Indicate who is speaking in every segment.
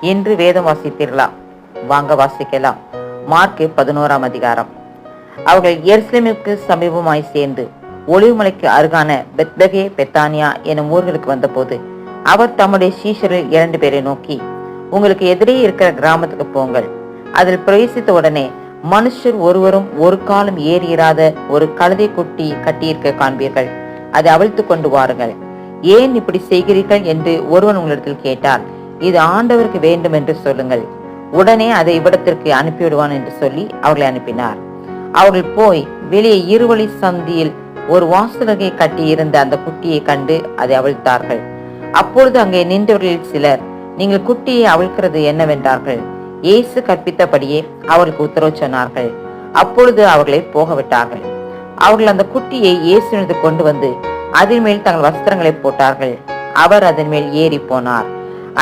Speaker 1: இன்று வேதம் வாசித்தீர்களா? வாங்க வாசிக்கலாம். மார்க் 11ஆம் அதிகாரம். அவர்கள் எருசலேமுக்கு சமீபமாய் சேர்ந்து ஒலிவுமலைக்கு அருகான பெத்லகே பெத்தானியா எனும் ஊர்களுக்கு வந்தபோது அவர் தம்முடைய சீஷரில் 2 பேரை நோக்கி, உங்களுக்கு எதிரே இருக்கிற கிராமத்துக்கு போங்கள். அதில் பிரவேசித்த உடனே மனுஷர் ஒருவரும் ஒரு காலம் ஏறியிராத ஒரு கழுதை குட்டி கட்டியிருக்க காண்பீர்கள். அதை அவிழ்த்து கொண்டு வாருங்கள். ஏன் இப்படி செய்கிறீர்கள் என்று ஒருவன் உங்களிடத்தில் கேட்டால், இது ஆண்டவருக்கு வேண்டும் என்று சொல்லுங்கள். உடனே அதை இவ்விடத்திற்கு அனுப்பிவிடுவான் என்று சொல்லி அவர்களை அனுப்பினார். அவர்கள் போய் வெளியே இருவழி சந்தியில் ஒரு வாசலகை கட்டி இருந்த அந்த குட்டியை கண்டு அதை அவிழ்த்தார்கள். அப்பொழுது அங்கே நின்றவர்களில் சிலர், நீங்கள் குட்டியை அவிழ்க்கிறது என்னவென்றார்கள். இயேசு கற்பித்தபடியே அவர்களுக்கு உத்தரவு சொன்னார்கள். அப்பொழுது அவர்களை போக விட்டார்கள். அவர்கள் அந்த குட்டியை இயேசுவினது கொண்டு வந்து அதன் மேல் தங்கள் வஸ்திரங்களை போட்டார்கள். அவர் அதன் மேல் ஏறி போனார்.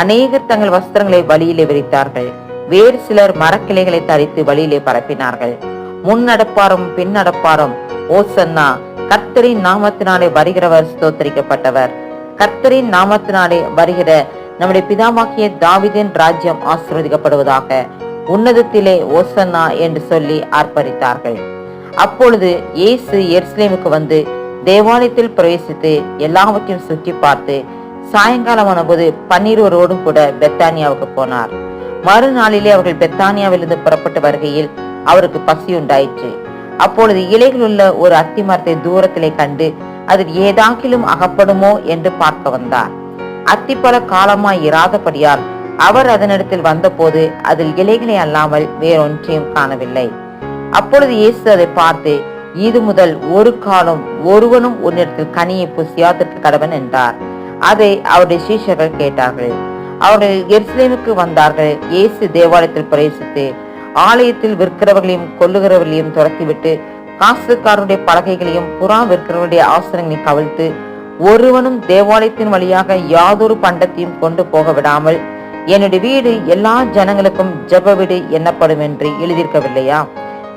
Speaker 1: அநேகர் தங்கள் வஸ்திரங்களை வழியிலே விரித்தார்கள். வேறு சிலர் மரக்கிளைகளை தரித்து வழியிலே பரப்பினார்கள். முன் நடப்பாரும் பின் நடப்பாரும், ஓசன்னா, கர்த்தரின் நாமத்தினாலே வருகிறவர் ஸ்தோத்தரிக்கப்பட்டவர், கர்த்தரின் நாமத்தினாலே வருகிற நம்முடைய பிதாவாகிய தாவீதின் ராஜ்யம் ஆசீர்வதிக்கப்படுவதாக, உன்னதத்திலே ஓசன்னா என்று சொல்லி ஆர்ப்பரித்தார்கள். அப்பொழுது இயேசு எருசலேமுக்கு வந்து தேவாலயத்தில் பிரவேசித்து எல்லாவற்றையும் சுற்றி பார்த்து சாயங்காலமான போது 12 கூட பெத்தானியாவுக்கு போனார். மறுநாளிலே அவர்கள் பெத்தானியாவிலிருந்து புறப்பட்டு வருகையில் அவருக்கு பசி உண்டாயிற்று. அப்பொழுது இலைகள் உள்ள ஒரு அத்தி மரத்தை தூரத்திலே கண்டு அதில் ஏதாக்கிலும் அகப்படுமோ என்று பார்க்க வந்தார். அத்திப்பழ காலமாய் இராதபடியால் அவர் அதனிடத்தில் வந்தபோது அதில் இலைகளை அல்லாமல் வேறொன்றையும் காணவில்லை. அப்பொழுது இயேசு அதை பார்த்து, இது முதல் ஒரு காலம் ஒருவனும் உன்னிடத்தில் கனியை புசியாதற்கு கடவன் என்றார். அதை அவருடைய சீஷர்கள் கேட்டார்கள். அவர்கள் எருசலேமுக்கு வந்தார்கள். இயேசு தேவாலயத்தில் பிரவேசித்து ஆலயத்தில் விற்கிறவர்களையும் கொல்லுகிறவர்களையும் துரத்திவிட்டு காசுக்காரருடைய பலகைகளையும் புறா விற்கிறவருடைய ஆசனங்களையும் கவிழ்த்து, ஒருவனும் தேவாலயத்தின் வழியாக யாதொரு பண்டத்தையும் கொண்டு போக விடாமல், என்னுடைய வீடு எல்லா ஜனங்களுக்கும் ஜெப வீடு எண்ணப்படும் என்று எழுதியிருக்கவில்லையா?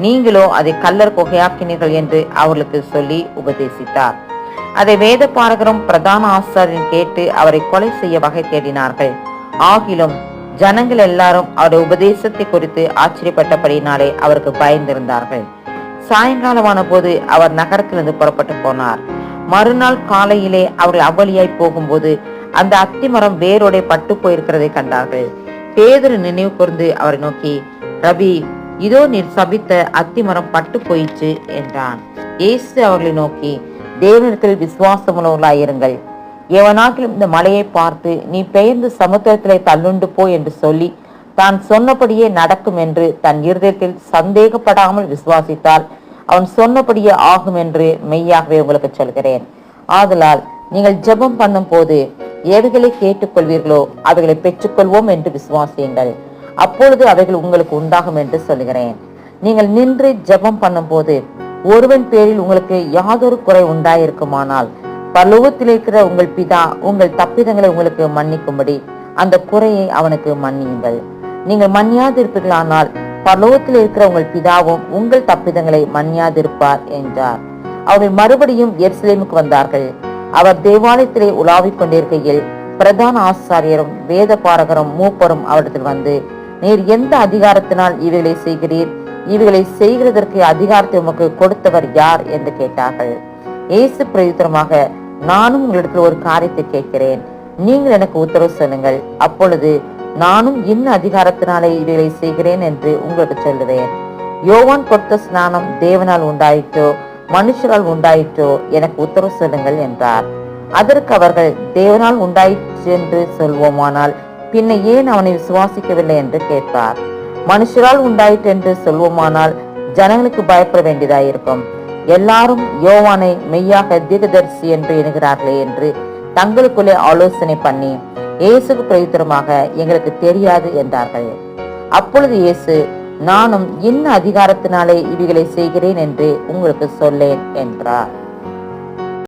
Speaker 1: நீங்களோ அதை கல்லர் குகையாக்கினீர்கள் என்று அவர்களுக்கு சொல்லி உபதேசித்தார். அதை வேத பாரகரும் பிரதான ஆசாரியரும் கேட்டு அவரை கொலை செய்ய வகை தேடினார்கள். ஆகிலும் ஜனங்கள் எல்லாரும் அவருடைய உபதேசத்தை குறித்து ஆச்சரியப்பட்டபடியினாலே அவருக்கு பயந்திருந்தார்கள். சாயங்காலமான போது அவர் நகரத்திலிருந்து புறப்பட்டு போனார். மறுநாள் காலையிலே அவர்கள் அவ்வழியாய் போகும்போது அந்த அத்தி மரம் வேரோட பட்டு போயிருக்கிறதை கண்டார்கள். பேதுரு நினைவு கூர்ந்து அவரை நோக்கி, ரபி, இதோ நீர் சபித்த அத்தி மரம் பட்டு போயிற்று என்றான். இயேசு அவர்களை நோக்கி, தேவனிடத்தில் விசுவாசமுள்ளவர்களாயிருங்கள். எவனாகிலும் இந்த மலையை பார்த்து நீ பெயர்ந்து சமுத்திரத்திலே தள்ளுண்டு போ என்று சொல்லி தான் சொன்னபடியே நடக்கும் என்று தன் இருதயத்தில் சந்தேகப்படாமல் விசுவாசித்தால் அவன் சொன்னபடியே ஆகும் என்று மெய்யாகவே உங்களுக்கு சொல்கிறேன். ஆதலால் நீங்கள் ஜெபம் பண்ணும் போது எவைகளை கேட்டுக்கொள்வீர்களோ அவைகளை பெற்றுக்கொள்வோம் என்று விசுவாசியுங்கள். அப்பொழுது அவைகள் உங்களுக்கு உண்டாகும் என்று சொல்கிறேன். நீங்கள் நின்று ஜெபம் பண்ணும் போது ஒருவன் பேரில் உங்களுக்கு யாதொரு குறை உண்டாயிருக்குமானால் பரலோகத்தில் இருக்கிற உங்கள் பிதா உங்கள் தப்பிதங்களை உங்களுக்கு மன்னிக்கும்படி அந்த குறையை அவனுக்கு மன்னியுங்கள். நீங்கள் மன்னியாதிருப்பீர்களானால் பரலோகத்தில் இருக்கிற உங்கள் பிதாவும் உங்கள் தப்பிதங்களை மன்னியாதிருப்பார் என்றார். அவர்கள் மறுபடியும் எருசலேமுக்கு வந்தார்கள். அவர் தேவாலயத்திலே உலாவிக் கொண்டிருக்கையில் பிரதான ஆசாரியரும் வேத பாரகரும் மூப்பரும் அவரிடத்தில் வந்து, நீர் எந்த அதிகாரத்தினால் இவைகளை செய்கிறீர்? இவைகளை செய்கிறதற்கு அதிகாரத்தை உமக்கு கொடுத்தவர் யார் என்று கேட்டார்கள். இயேசு பிரயுத்தரமாக, நானும் உங்களிடத்தில் ஒரு காரியத்தை கேட்கிறேன், நீங்கள் எனக்கு உத்தரவு சொல்லுங்கள். அப்பொழுது நானும் இன்ன அதிகாரத்தினாலே இவைகளை செய்கிறேன் என்று உங்களுக்கு சொல்லுவேன். யோவான் கொடுத்த ஸ்நானம் தேவனால் உண்டாயிற்றோ மனுஷரால் உண்டாயிற்றோ? எனக்கு உத்தரவு சொல்லுங்கள் என்றார். அதற்கு அவர்கள், தேவனால் உண்டாயிற்று என்று சொல்வோமானால் பின்ன ஏன் அவனை விசுவாசிக்கவில்லை என்று கேட்பார். மனுஷரால் உண்டாயிற்று என்று சொல்வோமானால் ஜனங்களுக்கு பயப்பட வேண்டியதாயிருக்கும். எல்லாரும் யோவானை மெய்யாக தீர்க்கதரிசி என்று எண்ணுகிறார்களே என்று தங்களுக்குள்ளே ஆலோசனை பண்ணி இயேசுக்கு பிரயுத்தரமாக, எங்களுக்கு தெரியாது என்றார்கள். அப்பொழுது இயேசு, நானும் இன்ன அதிகாரத்தினாலே இவைகளை செய்கிறேன் என்று உங்களுக்கு சொல்லேன் என்றார்.